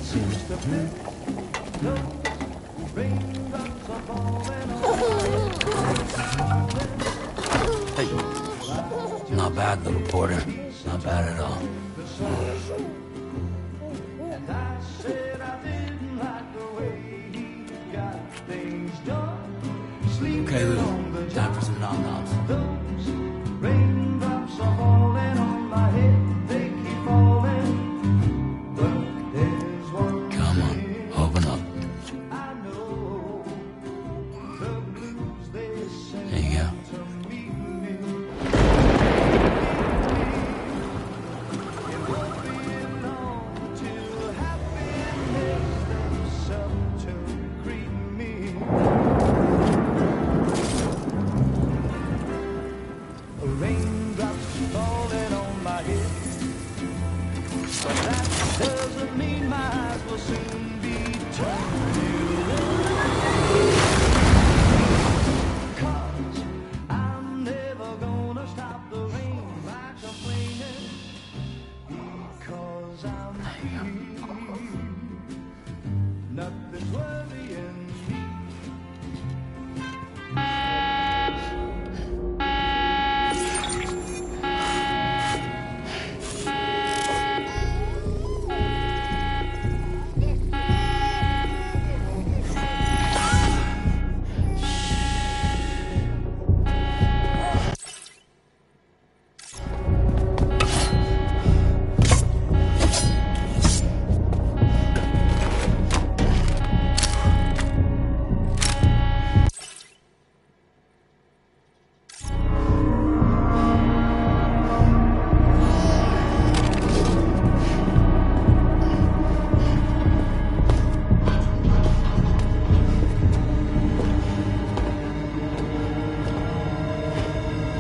Hey. Not bad, little porter. Not bad at all. Okay, Lou. Time for some nom-noms. Come on, open up. There you go.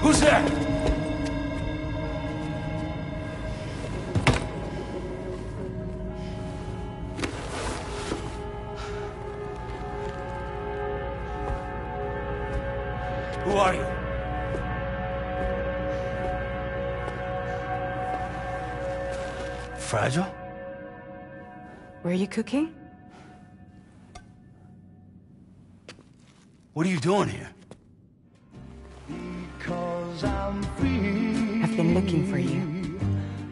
Who's there? Who are you? Fragile? Were you cooking? What are you doing here? I've been looking for you.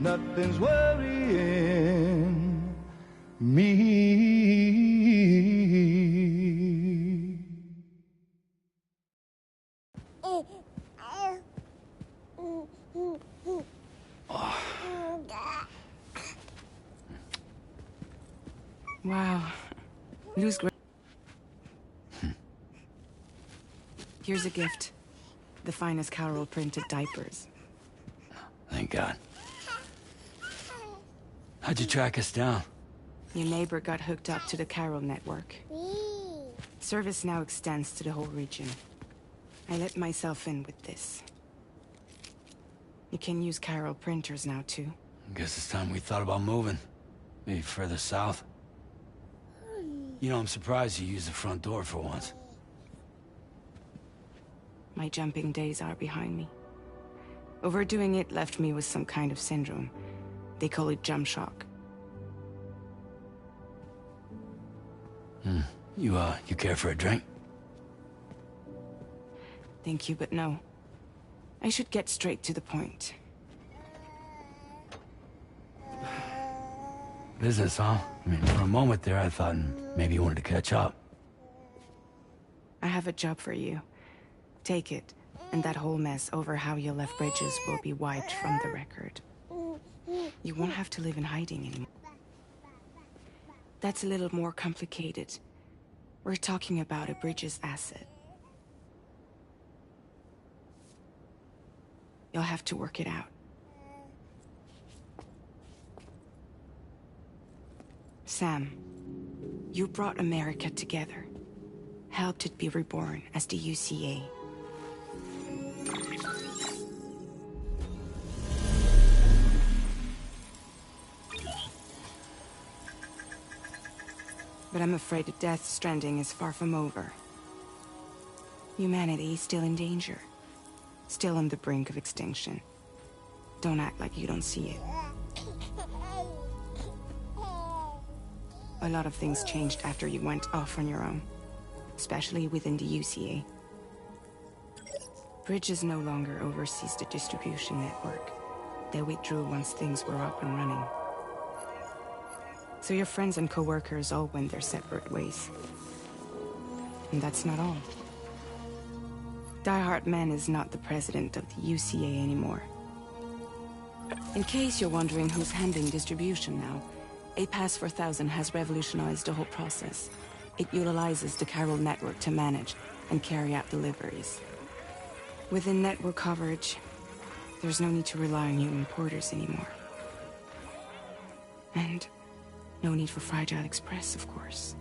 Nothing's worrying me. Wow. Lou's great. Here's a gift. The finest Carol printed diapers. Thank God. How'd you track us down? Your neighbor got hooked up to the Carol network. Service now extends to the whole region. I let myself in with this. You can use Carol printers now, too. Guess it's time we thought about moving. Maybe further south. You know, I'm surprised you used the front door for once. My jumping days are behind me. Overdoing it left me with some kind of syndrome. They call it jump shock. You care for a drink? Thank you, but no. I should get straight to the point. Business, huh? I mean, for a moment there, I thought maybe you wanted to catch up. I have a job for you. Take it, and that whole mess over how you left Bridges will be wiped from the record. You won't have to live in hiding anymore. That's a little more complicated. We're talking about a Bridges asset. You'll have to work it out. Sam, you brought America together. Helped it be reborn as the UCA. But I'm afraid the death stranding is far from over. Humanity is still in danger. Still on the brink of extinction. Don't act like you don't see it. a lot of things changed after you went off on your own. Especially within the UCA. Bridges no longer oversees the distribution network. They withdrew once things were up and running. So your friends and co-workers all went their separate ways. And that's not all. Die Hartman is not the president of the UCA anymore. In case you're wondering who's handling distribution now, A Pass 4000 has revolutionized the whole process. It utilizes the chiral network to manage and carry out deliveries. Within network coverage, there's no need to rely on human porters anymore. And no need for Fragile Express, of course.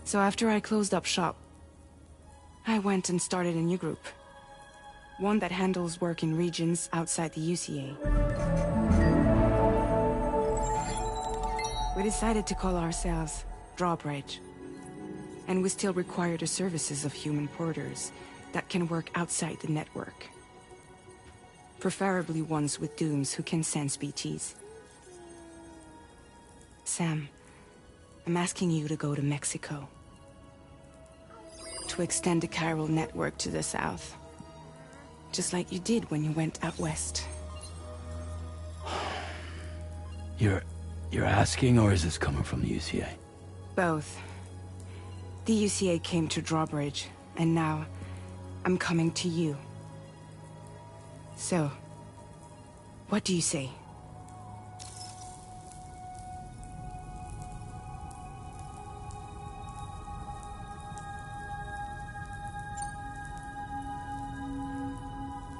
So after I closed up shop, I went and started a new group. One that handles work in regions outside the UCA. We decided to call ourselves Drawbridge. And we still require the services of human porters that can work outside the network. Preferably ones with dooms who can sense BTs. Sam, I'm asking you to go to Mexico. To extend the chiral network to the south. Just like you did when you went out west. You're asking, or is this coming from the UCA? Both. The UCA came to Drawbridge, and now I'm coming to you. So, what do you say?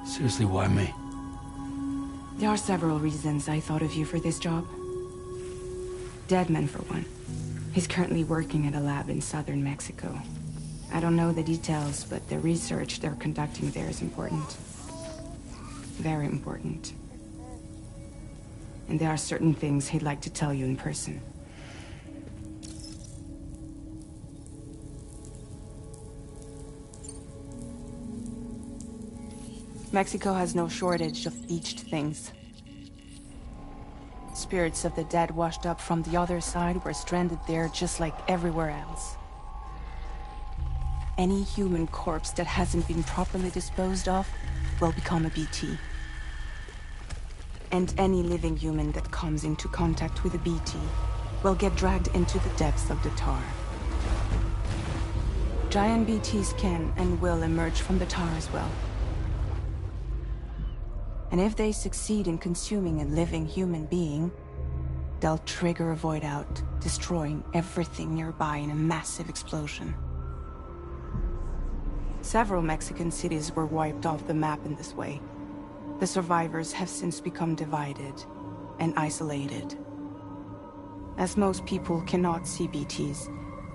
Seriously, why me? There are several reasons I thought of you for this job. Deadman, for one. He's currently working at a lab in southern Mexico. I don't know the details, but the research they're conducting there is important. Very important. And there are certain things he'd like to tell you in person. Mexico has no shortage of beached things. Spirits of the dead washed up from the other side were stranded there just like everywhere else. Any human corpse that hasn't been properly disposed of will become a BT. And any living human that comes into contact with a BT will get dragged into the depths of the tar. Giant BTs can and will emerge from the tar as well. And if they succeed in consuming a living human being, they'll trigger a void out, destroying everything nearby in a massive explosion. Several Mexican cities were wiped off the map in this way. The survivors have since become divided and isolated. As most people cannot see BTs,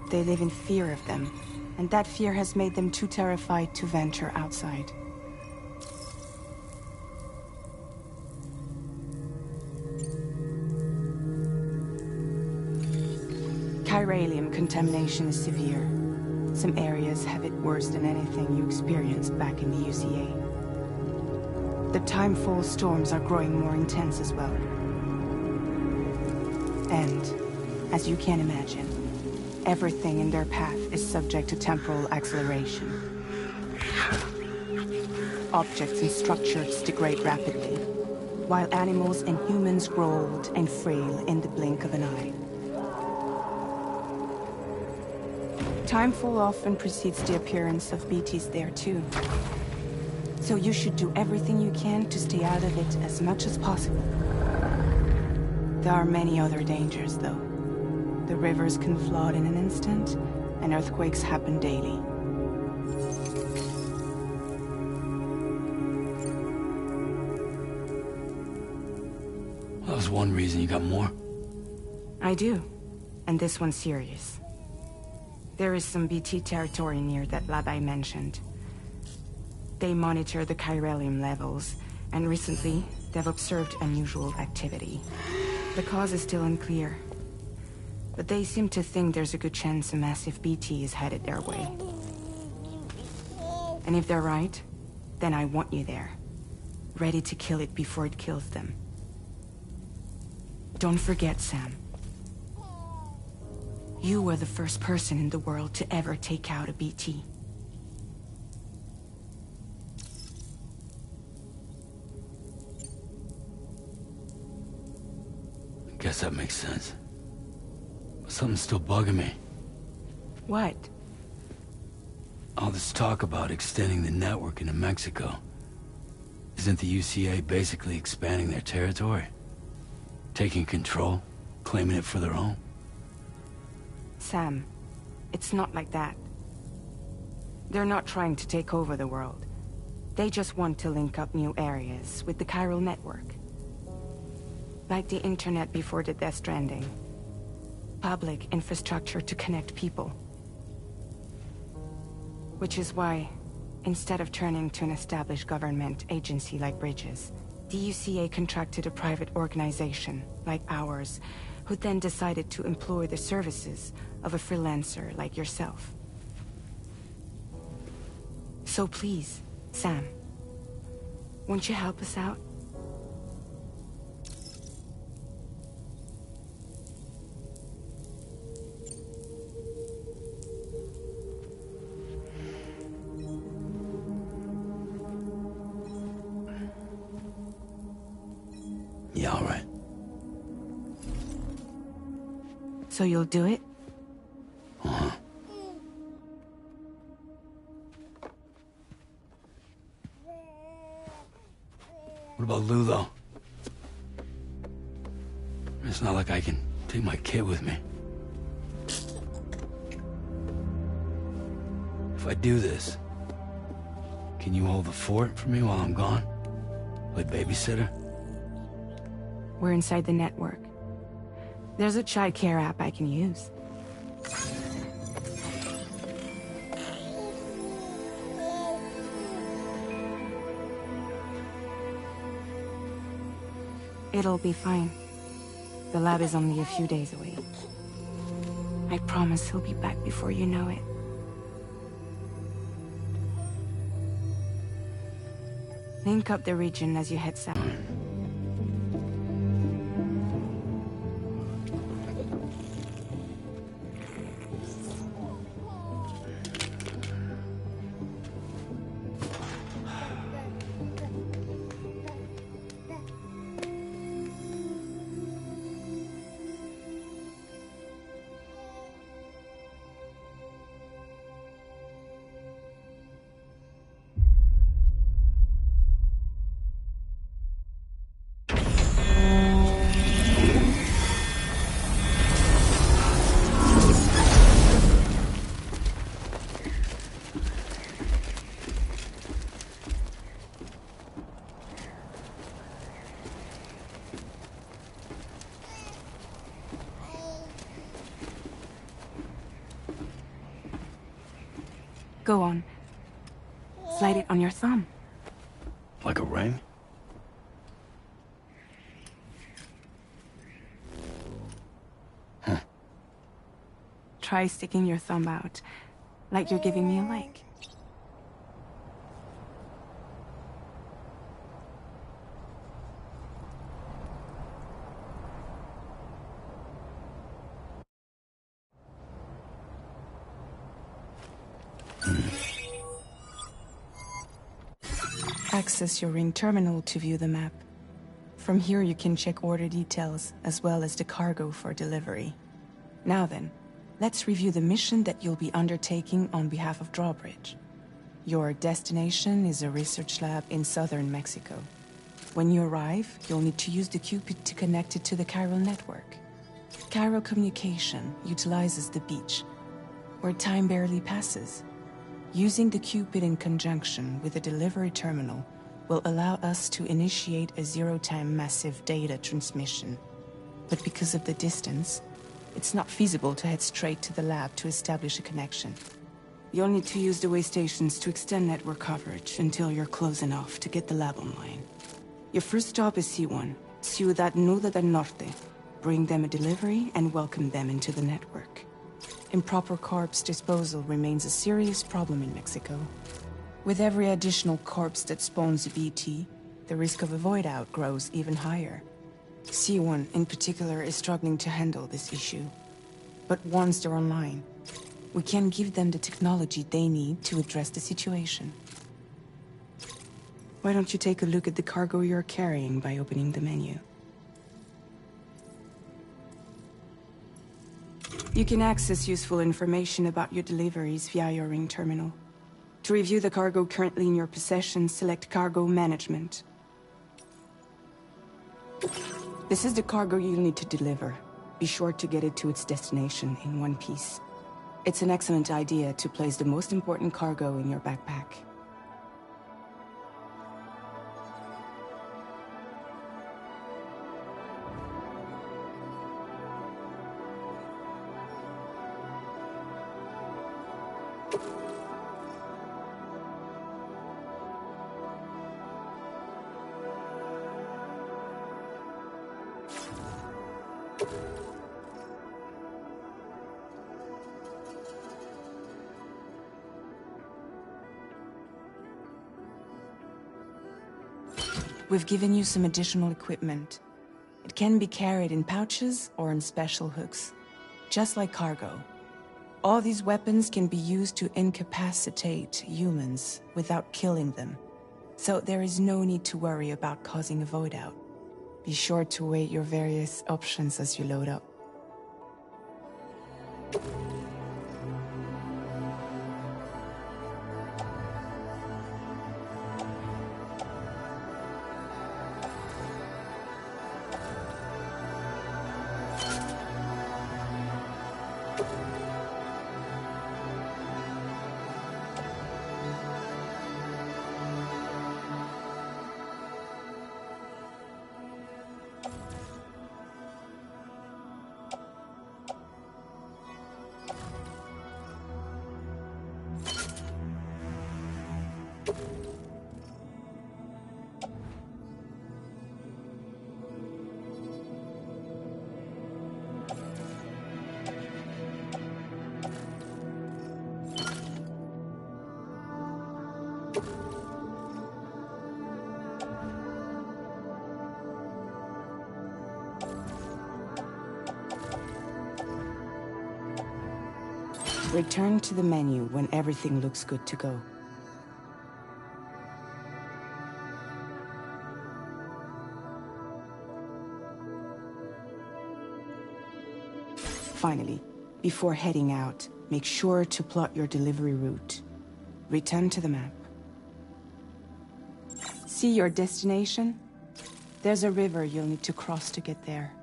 they live in fear of them, and that fear has made them too terrified to venture outside. Chiralium contamination is severe. Some areas have it worse than anything you experienced back in the UCA. The timefall storms are growing more intense as well. And, as you can imagine, everything in their path is subject to temporal acceleration. Objects and structures degrade rapidly, while animals and humans grow old and frail in the blink of an eye. Timefall often precedes the appearance of BTs there too. So you should do everything you can to stay out of it as much as possible. There are many other dangers though. The rivers can flood in an instant, and earthquakes happen daily. That was one reason. You got more? I do. And this one's serious. There is some BT territory near that lab I mentioned. They monitor the chiralium levels, and recently, they've observed unusual activity. The cause is still unclear, but they seem to think there's a good chance a massive BT is headed their way. And if they're right, then I want you there, ready to kill it before it kills them. Don't forget, Sam. You were the first person in the world to ever take out a BT. Guess that makes sense. But something's still bugging me. What? All this talk about extending the network into Mexico. Isn't the UCA basically expanding their territory? Taking control? Claiming it for their own? Sam, it's not like that. They're not trying to take over the world. They just want to link up new areas with the chiral network. Like the internet before the Death Stranding. Public infrastructure to connect people. Which is why, instead of turning to an established government agency like Bridges, the UCA contracted a private organization, like ours, who then decided to employ the services of a freelancer like yourself. So please, Sam, won't you help us out? Yeah, all right. So you'll do it? Uh-huh. What about Lou, though? It's not like I can take my kid with me. If I do this, can you hold the fort for me while I'm gone? Play babysitter? We're inside the network. There's a child care app I can use. It'll be fine. The lab is only a few days away. I promise he'll be back before you know it. Link up the region as you head south. Go on. Slide it on your thumb. Like a ring? Huh. Try sticking your thumb out, like you're giving me a like. Access your ring terminal to view the map. From here you can check order details, as well as the cargo for delivery. Now then, let's review the mission that you'll be undertaking on behalf of Drawbridge. Your destination is a research lab in southern Mexico. When you arrive, you'll need to use the Cupid to connect it to the chiral network. Chiral communication utilizes the beach, where time barely passes. Using the Cupid in conjunction with a delivery terminal will allow us to initiate a zero-time massive data transmission. But because of the distance, it's not feasible to head straight to the lab to establish a connection. You'll need to use the way stations to extend network coverage until you're close enough to get the lab online. Your first stop is C1, Ciudad Nuda del Norte. Bring them a delivery and welcome them into the network. Improper corpse disposal remains a serious problem in Mexico. With every additional corpse that spawns a BT, the risk of a void out grows even higher. C1 in particular is struggling to handle this issue. But once they're online, we can give them the technology they need to address the situation. Why don't you take a look at the cargo you're carrying by opening the menu? You can access useful information about your deliveries via your ring terminal. To review the cargo currently in your possession, select Cargo Management. This is the cargo you'll need to deliver. Be sure to get it to its destination in one piece. It's an excellent idea to place the most important cargo in your backpack. We've given you some additional equipment. It can be carried in pouches or in special hooks, just like cargo. All these weapons can be used to incapacitate humans without killing them, so there is no need to worry about causing a void out. Be sure to weigh your various options as you load up. Return to the menu when everything looks good to go. Finally, before heading out, make sure to plot your delivery route. Return to the map. See your destination? There's a river you'll need to cross to get there.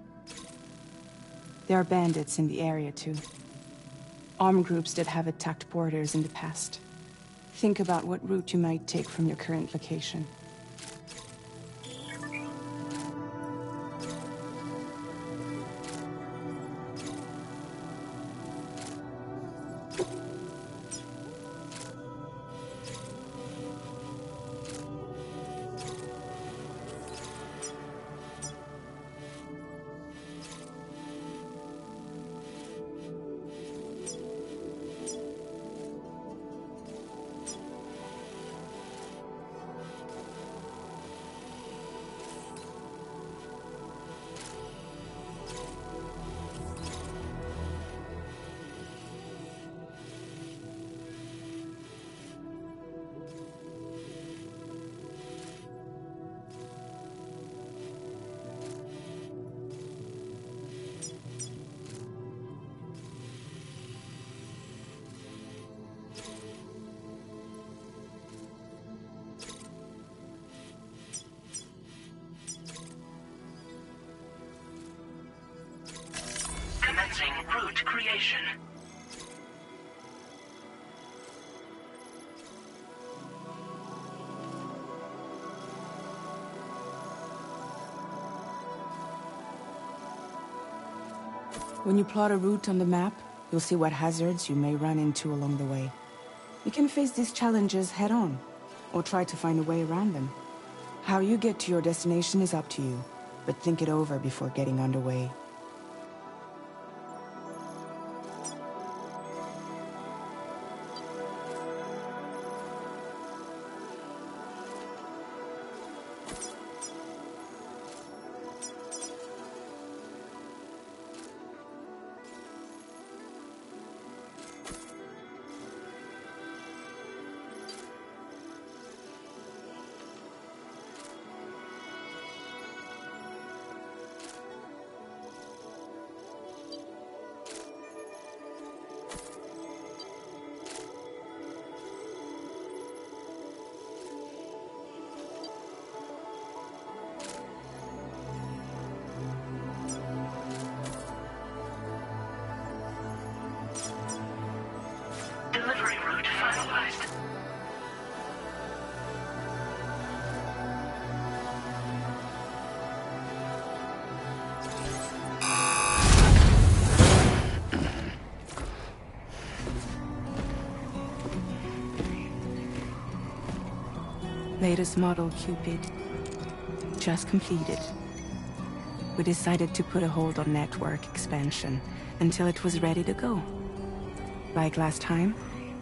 There are bandits in the area too. Armed groups that have attacked borders in the past. Think about what route you might take from your current location. Commencing route creation. When you plot a route on the map, you'll see what hazards you may run into along the way. You can face these challenges head-on, or try to find a way around them. How you get to your destination is up to you, but think it over before getting underway. latest model, Cupid. Just completed. We decided to put a hold on network expansion until it was ready to go. Like last time,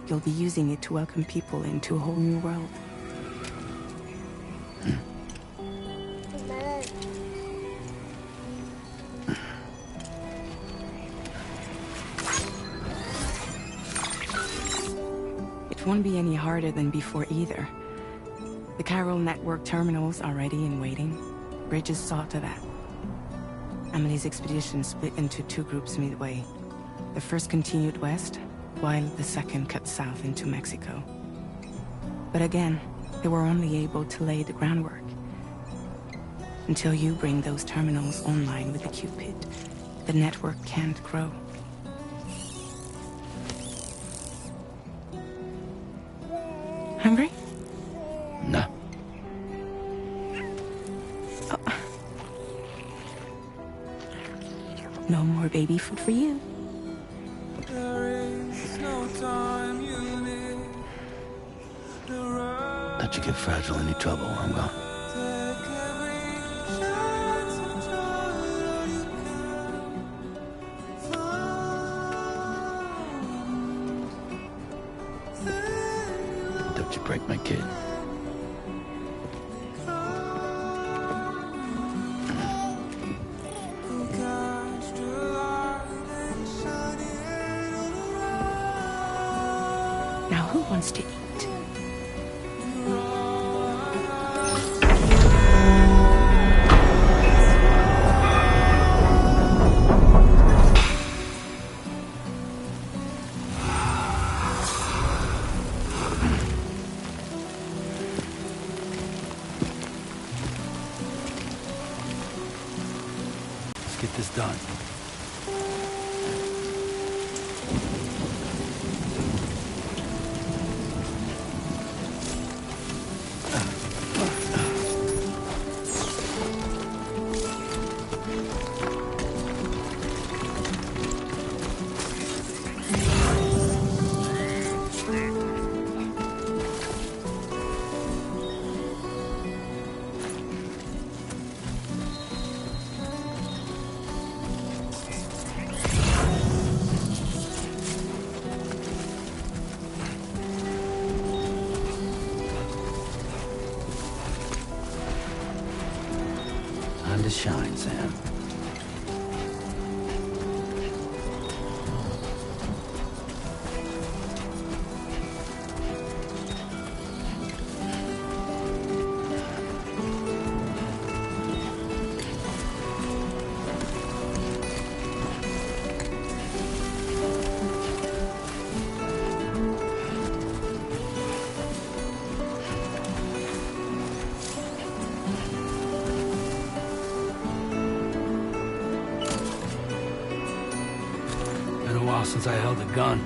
you'll be using it to welcome people into a whole new world. It won't be any harder than before either. The Chiral network terminals are ready and waiting. Bridges saw to that. Emily's expedition split into two groups midway. The first continued west, while the second cut south into Mexico. But again, they were only able to lay the groundwork. Until you bring those terminals online with the Cupid, the network can't grow. Hungry? No. Oh. No more baby food for you. Don't you get fragile any trouble, I'm gone. Don't you break my kid. Now who wants to eat? Let's get this done. Time to shine, Sam. Been a while since I held a gun.